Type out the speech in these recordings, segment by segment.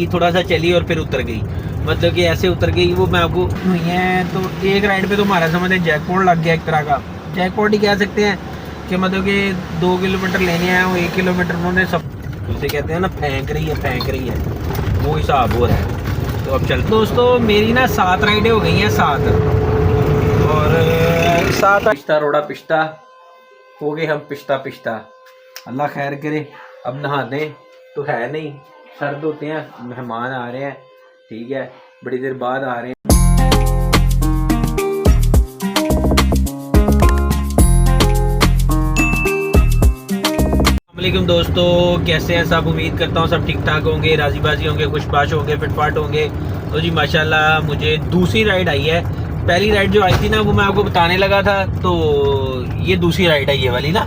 थोड़ा सा चली और फिर उतर गई, मतलब कि ऐसे उतर गई वो। मैं आपको हुई है तो एक राइड पे तो हमारा समझ जैकपॉट लग गया, एक तरह का जैकपॉट ही कह सकते हैं कि मतलब कि 2 किलोमीटर लेने हैं, वो 1 किलोमीटर उन्होंने सब उसे कहते हैं ना फेंक रही है, वो हिसाब हो रहा है। तो अब चलते दोस्तों, मेरी ना 7 राइडें हो गई हैं, 7 और 7 पिश्ता रोड़ा पिश्ता हो गए हम, पिश्ता अल्लाह खैर करे। अब नहाने तो है नहीं, सर्द होते हैं, मेहमान आ रहे हैं, ठीक है, बड़ी देर बाद आ रहे हैं। अस्सलामुअलैकुम दोस्तों, कैसे हैं सब? उम्मीद करता हूँ सब ठीक ठाक होंगे, राजी बाजी होंगे, खुशबाश होंगे, फिटफाट होंगे। तो जी माशाल्लाह मुझे दूसरी राइड आई है। पहली राइड जो आई थी ना वो मैं आपको बताने लगा था, तो ये दूसरी राइड है ये वाली ना।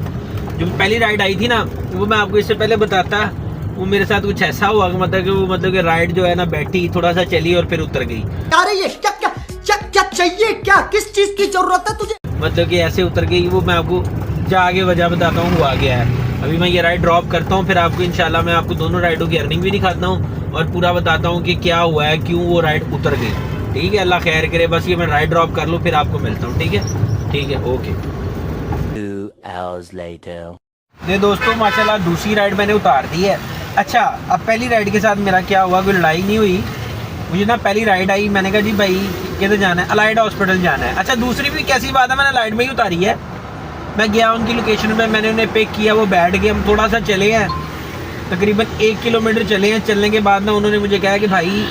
जो पहली राइड आई थी ना वो मैं आपको इससे पहले बताता, वो मेरे साथ कुछ ऐसा हुआ कि मतलब कि राइड जो है ना बैठी, थोड़ा सा चली और फिर उतर गई। अरे ये क्या चाहिए, क्या किस चीज की जरूरत है तुझे? मतलब कि ऐसे उतर गई वो। मैं आपको आगे वजह बताता हूँ हुआ गया है। अभी मैं ये राइड ड्रॉप करता हूँ, फिर आपको इंशाल्लाह मैं आपको दोनों राइडों की अर्निंग भी दिखाता हूँ और पूरा बताता हूँ कि क्या हुआ है, क्यों वो राइड उतर गई। ठीक है, अल्लाह खैर करे। बस ये मैं राइड ड्रॉप कर लूँ फिर आपको मिलता हूँ। ठीक है, ओके। 2 hours later. ये दोस्तों माशाल्लाह दूसरी राइड मैंने उतार दी है। अच्छा, अब पहली राइड के साथ मेरा क्या हुआ, कोई लड़ाई नहीं हुई। मुझे ना पहली राइड आई, मैंने कहा जी भाई किधर जाना है? अलाइड हॉस्पिटल जाना है। अच्छा, दूसरी भी कैसी बात है, मैंने अलाइड में ही उतारी है। मैं गया उनकी लोकेशन पे, मैंने उन्हें पिक किया, वो बैठ गए, हम थोड़ा सा चले हैं, तकरीबन 1 किलोमीटर चले हैं। चलने के बाद ना उन्होंने मुझे कहा कि भाई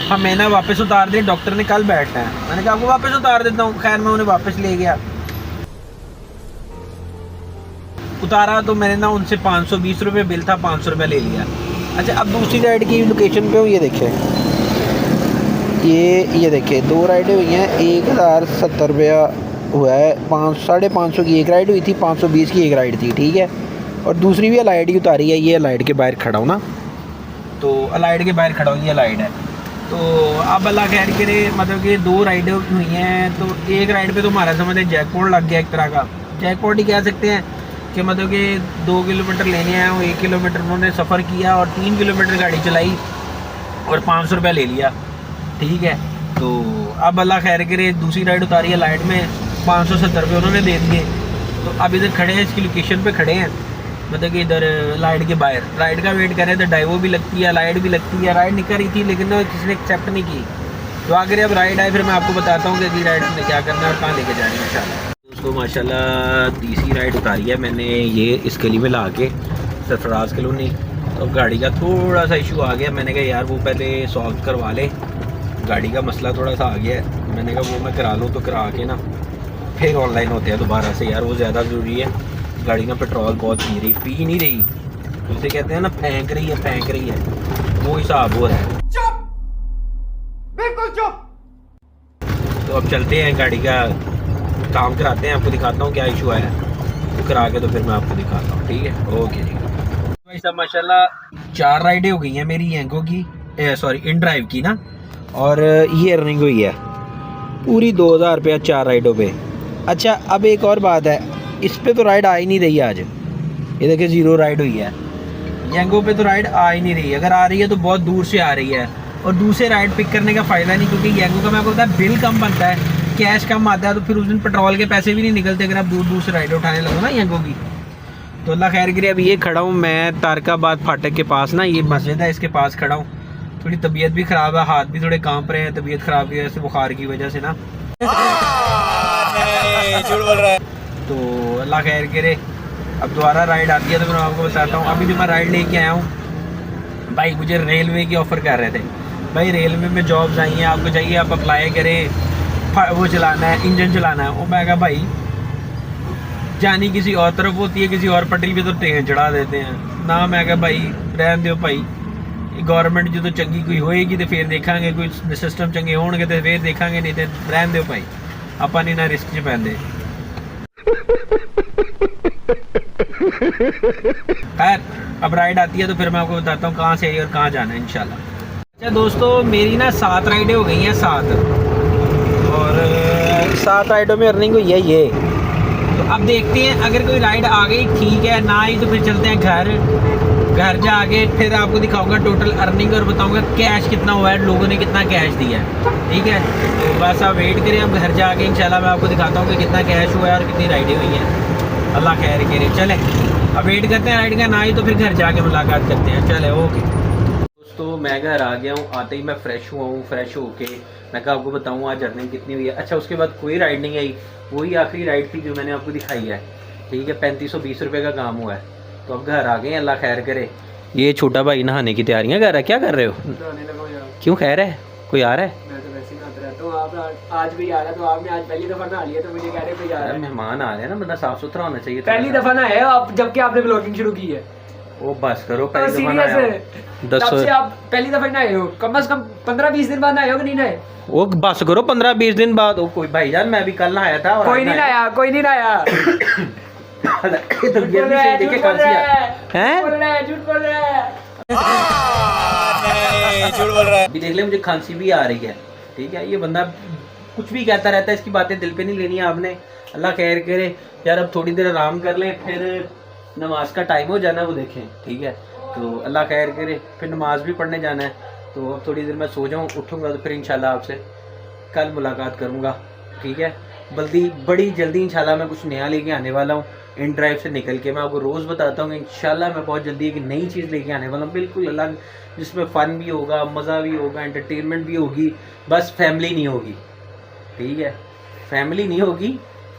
हमें ना वापस उतार दे, डॉक्टर ने कल बैठना है। मैंने कहा आपको वापस उतार देता हूँ। खैर मैं उन्हें वापस ले गया, उतारा तो मैंने ना उनसे 520 रुपये बिल था, 500 रुपये ले लिया। अच्छा, अब दूसरी राइड की लोकेशन पे हूँ, ये देखें, ये देखिए 2 राइडें हुई हैं, 1070 रुपया हुआ है। 550 की एक राइड हुई थी, 520 की एक राइड थी, ठीक है। और दूसरी भी अलाइड ही उतारी है। ये अलाइड के बाहर खड़ा हूँ ना, तो अलाइड के बाहर खड़ा हूँ, ये अलाइड है। तो अब अल्लाह खैर करे, मतलब कि 2 राइडें हुई हैं, तो एक राइड पे तो हमारा समझ जैकपॉट लग गया, एक तरह का जैकपॉट ही कह सकते हैं कि मतलब कि 2 किलोमीटर लेने हैं, वो 1 किलोमीटर उन्होंने सफ़र किया और 3 किलोमीटर गाड़ी चलाई और 500 रुपया ले लिया, ठीक है। तो अब अल्लाह खैर करे, दूसरी राइड उतारी है लाइट में, 570 रुपये उन्होंने दे दिए। तो अब इधर खड़े हैं, इसकी लोकेशन पे खड़े हैं, मतलब कि इधर लाइट के बाहर राइड का वेट कर रहे थे। डाइवो भी लगती है, लाइट भी लगती है, राइड निकल रही थी लेकिन किसी ने एक्सेप्ट नहीं की। तो अगर अब राइड आए फिर मैं आपको बताता हूँ कि अगली राइड में क्या करना है और कहाँ लेके जानी है इंशाल्लाह। दोस्तों माशाल्लाह तीसरी राइड उतारी है मैंने, ये इस गली में ला के सरफराज कॉलोनी। तो गाड़ी का थोड़ा सा इशू आ गया, मैंने कहा यार वो पहले सॉल्व करवा ले, गाड़ी का मसला थोड़ा सा आ गया है। मैंने कहा वो मैं करा लूँ, तो करा के ना फिर ऑनलाइन होते हैं दोबारा से, यार वो ज़्यादा ज़रूरी है। गाड़ी का पेट्रोल बहुत पी नहीं रही, उसे कहते हैं ना फेंक रही है, वो हिसाब हो रहा है। चुप, बिल्कुल चुप। तो अब चलते हैं, गाड़ी का काम कराते हैं, आपको दिखाता हूँ क्या इशू आया, तो करा के तो फिर मैं आपको दिखाता हूँ। ठीक है, ओके जी भाई साहब। माशाल्लाह 4 राइडें हो गई हैं मेरी यंगो की, सॉरी इन ड्राइव की ना, और ये अर्निंग हुई है पूरी 2000 रुपया 4 राइडों पे। अच्छा, अब एक और बात है, इस पे तो राइड आ ही नहीं रही आज, ये देखिए 0 राइड हुई है। यंगो पे तो राइड आ ही नहीं रही, अगर आ रही है तो बहुत दूर से आ रही है, और दूसरे राइड पिक करने का फ़ायदा नहीं, क्योंकि यंगो का मैं आपको बताया बिल कम बनता है, कैश कम आता है, तो फिर उस दिन पेट्रोल के पैसे भी नहीं निकलते अगर आप दूर से राइड उठाने लगो ना यंगो की। तो अल्लाह खैर करे, अभी ये खड़ा हूँ मैं तारकाबाद फाटक के पास ना, ये मस्जिद है, इसके पास खड़ा हूँ। थोड़ी तबीयत भी ख़राब है, हाथ भी थोड़े कांप रहे हैं, तबीयत ख़राब की वजह से, बुखार की वजह से ना। झूठ बोल रहा है। तो अल्लाह खैर करे, अब दोबारा राइड आती है तो मैं आपको बताता हूँ। अभी जो मैं राइड लेके आया हूँ भाई, मुझे रेलवे की ऑफ़र कर रहे थे भाई, रेलवे में जॉब्स आई हैं, आपको चाहिए आप अप्लाई करें, वो चलाना है, इंजन चलाना है। वो मैं कहा भाई जानी किसी और तरफ होती है, किसी और पटरी पे तो ट्रेन चढ़ा देते हैं ना। मैं कहा भाई रहन दो भाई, गवर्नमेंट जो तो चंगी कोई होएगी तो फिर देखेंगे, कोई सिस्टम चंगे होंगे तो फिर देखेंगे, नहीं तो रहन दो भाई, अपन नहीं ना रिस्क च पैंदे। खैर अब राइड आती है तो फिर मैं आपको बताता हूँ कहाँ से आई और कहाँ जाना है इंशाल्लाह। अच्छा दोस्तों, मेरी ना 7 राइडें हो गई हैं, 7 और 7 राइडों में अर्निंग हुई है ये। तो अब देखते हैं, अगर कोई राइड आ गई ठीक है, ना आई तो फिर चलते हैं घर। घर जाके फिर आपको दिखाऊंगा टोटल अर्निंग और बताऊंगा कैश कितना हुआ है, लोगों ने कितना कैश दिया है, ठीक है। तो बस आप वेट करें, हम घर जाके इंशाल्लाह मैं आपको दिखाता हूँ कि कितना कैश हुआ है और कितनी राइडें हुई हैं। अल्लाह खैर करे। चले अब वेट करते हैं राइड का, ना ही तो फिर घर जाके मुलाकात करते हैं। चले ओके दोस्तों, मैं घर आ गया हूँ। आते ही मैं फ्रेश हुआ हूँ, फ्रेश होके मैं कहा आपको बताऊँ आज अर्निंग कितनी हुई है। अच्छा, उसके बाद कोई राइड नहीं आई, वही आखिरी राइड थी जो मैंने आपको दिखाई है, ठीक है। 3520 रुपये का काम हुआ है। तो अब घर आ गए, अल्लाह खैर करे। ये छोटा भाई नहाने की तैयारियां कर रहा है, क्या कर रहे हो? नहाने लगा यार। क्यों खैर है, कोई आ रहा है? मैं तो वैसे ही नहाता रहता हूँ। आप आज भी आ रहा, तो आपने आज पहली दफा नहा लिया तो मुझे कह रहे कोई आ रहा है। मेहमान आ रहे हैं ना, बंदा साफ सुथरा होना चाहिए। पहली दफा नहाए हो आप, जबकि आपने ब्लॉगिंग शुरू की है। ओ बस करो, पहली दफा सीरियस नहाया है, हूं। तब से आप पहली दफा नहाए हो। कम से कम 15-20 दिन बाद नहाए हो कि नहीं नहाए? वो बस करो, 15-20 दिन बाद। ओ कोई भाईजान, मैं भी कल नहाया था और कोई नहीं नहाया, कोई नहीं नहाया। तो गिर भी सही देखे कल से हैं? बोल रहा है, झूठ बोल रहा है। झूठ बोल रहा है। अभी देख ले, मुझे खांसी भी आ रही है, ठीक है। ये बंदा कुछ भी कहता रहता है, इसकी बातें दिल पे नहीं लेनी है आपने। अल्लाह खैर करे यार, अब थोड़ी देर आराम कर ले, फिर नमाज का टाइम हो जाना, वो देखें, ठीक है। तो अल्लाह खैर करे, फिर नमाज भी पढ़ने जाना है। तो अब थोड़ी देर मैं सो जाऊँ, उठूँगा तो फिर इंशाल्लाह आपसे कल मुलाकात करूँगा, ठीक है। बड़ी जल्दी इंशाल्लाह मैं कुछ नया लेके आने वाला हूँ। इन ड्राइव से निकल के मैं आपको रोज़ बताता हूँ कि इंशाल्लाह मैं बहुत जल्दी एक नई चीज़ लेके आने वाला हूँ, बिल्कुल अलग, जिसमें फ़न भी होगा, मज़ा भी होगा, एंटरटेनमेंट भी होगी। बस फैमिली नहीं होगी, ठीक है। फैमिली नहीं होगी,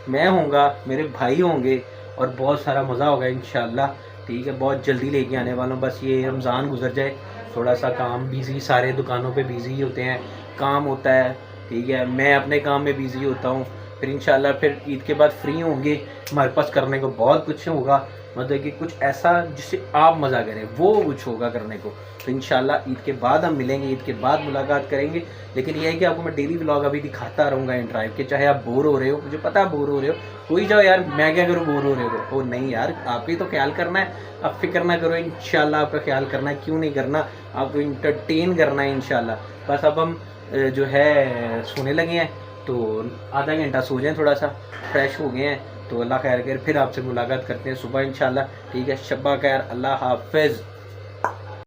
मैं होऊंगा, मेरे भाई होंगे और बहुत सारा मज़ा होगा इंशाल्लाह, ठीक है। बहुत जल्दी लेके आने वाला हूँ। बस ये रमज़ान गुजर जाए, थोड़ा सा काम बिज़ी, सारे दुकानों पे बिज़ी होते हैं, काम होता है, ठीक है। मैं अपने काम में बिज़ी होता हूँ। फिर इंशाल्लाह फिर ईद के बाद फ्री होंगे, हमारे पास करने को बहुत कुछ होगा, मतलब कि कुछ ऐसा जिससे आप मज़ा करें, वो कुछ होगा करने को। तो इंशाल्लाह ईद के बाद हम मिलेंगे, ईद के बाद मुलाकात करेंगे। लेकिन यह है कि आपको मैं डेली व्लॉग अभी दिखाता रहूँगा इन ड्राइव के, चाहे आप बोर हो रहे हो, मुझे पता है बोर हो रहे हो, कोई जाओ यार मैं क्या करूँ बोर हो रहे हो। ओ नहीं यार, आपको ही तो ख्याल करना है, आप फिक्र ना करो, इंशाल्लाह आपका ख्याल करना है, क्यों नहीं करना, आपको इंटरटेन करना है इंशाल्लाह। बस अब हम जो है सोने लगे हैं, तो आधा घंटा सो जाएं, थोड़ा सा फ्रेश हो गए हैं। तो अल्लाह खैर कर, फिर आपसे मुलाकात करते हैं सुबह इंशाल्लाह, ठीक है। शब्बा खैर, अल्लाह हाफिज़।